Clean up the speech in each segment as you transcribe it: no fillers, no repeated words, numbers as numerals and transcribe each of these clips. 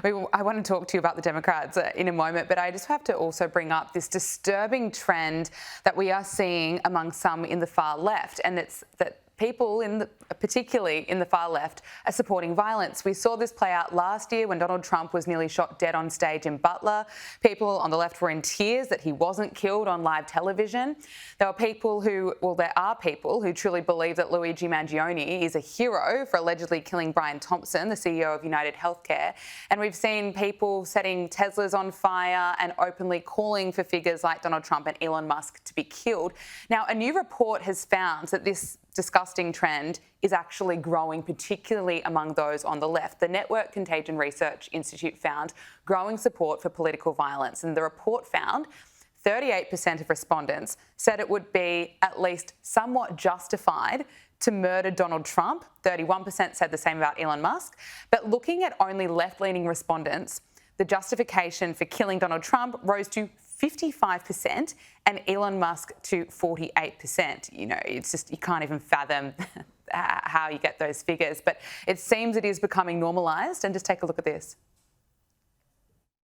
I want to talk to you about the Democrats in a moment, but I just have to also bring up this disturbing trend that we are seeing among some in the far left, and it's that people, particularly in the far left, are supporting violence. We saw this play out last year when Donald Trump was nearly shot dead on stage in Butler. People on the left were in tears that he wasn't killed on live television. There are people who truly believe that Luigi Mangione is a hero for allegedly killing Brian Thompson, the CEO of United Healthcare. And we've seen people setting Teslas on fire and openly calling for figures like Donald Trump and Elon Musk to be killed. Now, a new report has found that this disgusting trend is actually growing, particularly among those on the left. The Network Contagion Research Institute found growing support for political violence, and the report found 38% of respondents said it would be at least somewhat justified to murder Donald Trump. 31% said the same about Elon Musk. But looking at only left-leaning respondents, the justification for killing Donald Trump rose to 55% and Elon Musk to 48%. You know, it's just, you can't even fathom how you get those figures. But it seems it is becoming normalised. And just take a look at this.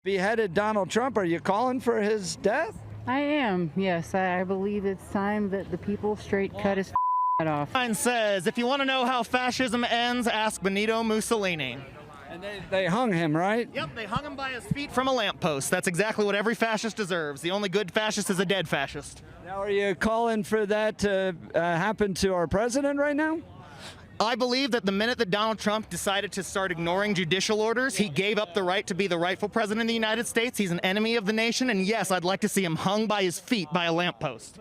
Beheaded Donald Trump. Are you calling for his death? I am, yes. I believe it's time that the people straight cut his head off. Sign says, if you want to know how fascism ends, ask Benito Mussolini. And they hung him, right? Yep, they hung him by his feet from a lamppost. That's exactly what every fascist deserves. The only good fascist is a dead fascist. Now, are you calling for that to happen to our president right now? I believe that the minute that Donald Trump decided to start ignoring judicial orders, he gave up the right to be the rightful president of the United States. He's an enemy of the nation, and yes, I'd like to see him hung by his feet by a lamppost.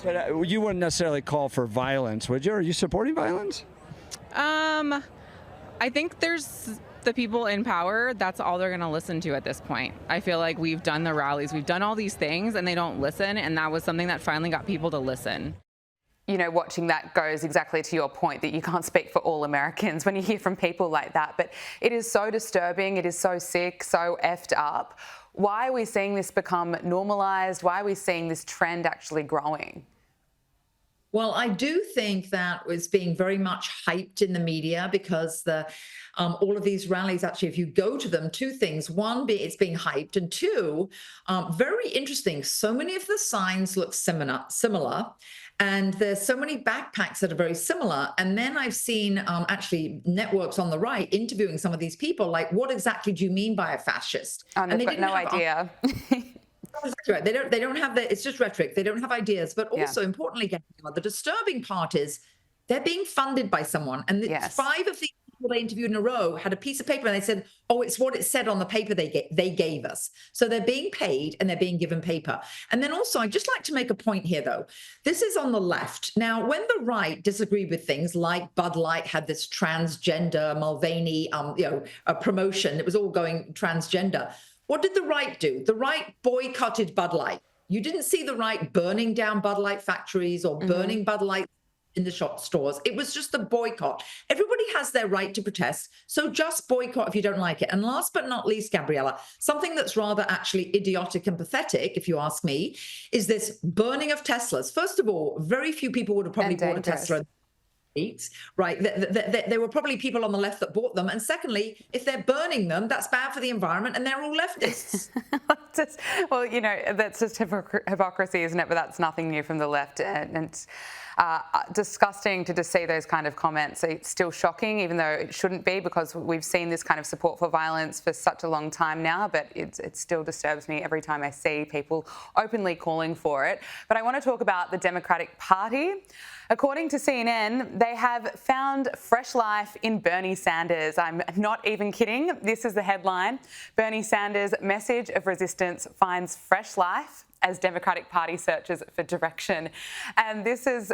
But you wouldn't necessarily call for violence, would you? Are you supporting violence? I think there's the people in power, that's all they're going to listen to at this point. I feel like we've done the rallies, we've done all these things, and they don't listen, and that was something that finally got people to listen. You know, watching that goes exactly to your point that you can't speak for all Americans when you hear from people like that. But it is so disturbing, it is so sick, so effed up. Why are we seeing this become normalised? Why are we seeing this trend actually growing? Well, I do think that was being very much hyped in the media because all of these rallies, actually, if you go to them, two things. One, it's being hyped, and two, very interesting. So many of the signs look similar, and there's so many backpacks that are very similar. And then I've seen actually networks on the right interviewing some of these people, like, what exactly do you mean by a fascist? And they've got no idea. Right. They don't have it's just rhetoric. They don't have ideas. But also, importantly, Gabriella, the disturbing part is they're being funded by someone. And 5 of these people they interviewed in a row had a piece of paper and they said, oh, it's what it said on the paper they gave us. So they're being paid and they're being given paper. And then also, I'd just like to make a point here, though. This is on the left. Now, when the right disagreed with things like Bud Light had this transgender Mulvaney, a promotion, it was all going transgender. What did the right do? The right boycotted Bud Light. You didn't see the right burning down Bud Light factories or burning Bud Light in the shop stores. It was just a boycott. Everybody has their right to protest, so just boycott if you don't like it. And last but not least, Gabriella, something that's rather actually idiotic and pathetic, if you ask me, is this burning of Teslas. First of all, very few people would have probably bought a Tesla. Right, there were probably people on the left that bought them, and secondly, if they're burning them, that's bad for the environment, and they're all leftists. Well, you know, that's just hypocrisy, isn't it? But that's nothing new from the left, and disgusting to just see those kind of comments. It's still shocking, even though it shouldn't be, because we've seen this kind of support for violence for such a long time now. But it still disturbs me every time I see people openly calling for it. But I want to talk about the Democratic Party. According to CNN, they have found fresh life in Bernie Sanders. I'm not even kidding. This is the headline. Bernie Sanders' message of resistance finds fresh life as Democratic Party searches for direction. And this is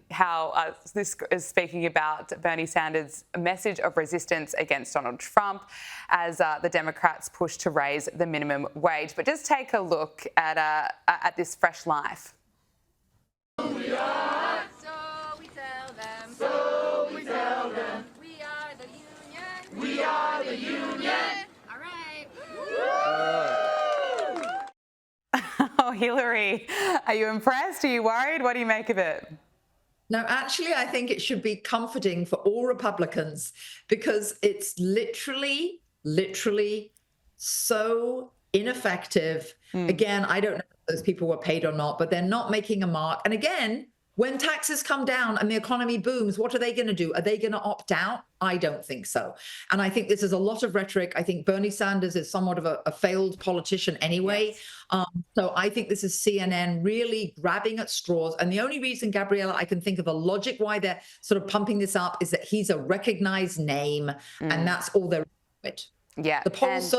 how this is speaking about Bernie Sanders' message of resistance against Donald Trump as the Democrats push to raise the minimum wage. But just take a look at this fresh life. We are. So we tell them. So we tell them. We are the union. We are the union. All right. Oh, Hilary, are you impressed? Are you worried? What do you make of it? No, actually, I think it should be comforting for all Republicans because it's literally so ineffective. Again, I don't know if those people were paid or not, but they're not making a mark. And again, when taxes come down and the economy booms, what are they going to do? Are they going to opt out? I don't think so. And I think this is a lot of rhetoric. I think Bernie Sanders is somewhat of a failed politician anyway. Yes. So I think this is CNN really grabbing at straws. And the only reason, Gabriella, I can think of a logic why they're sort of pumping this up is that he's a recognized name, and that's all they're doing. Yeah. The polls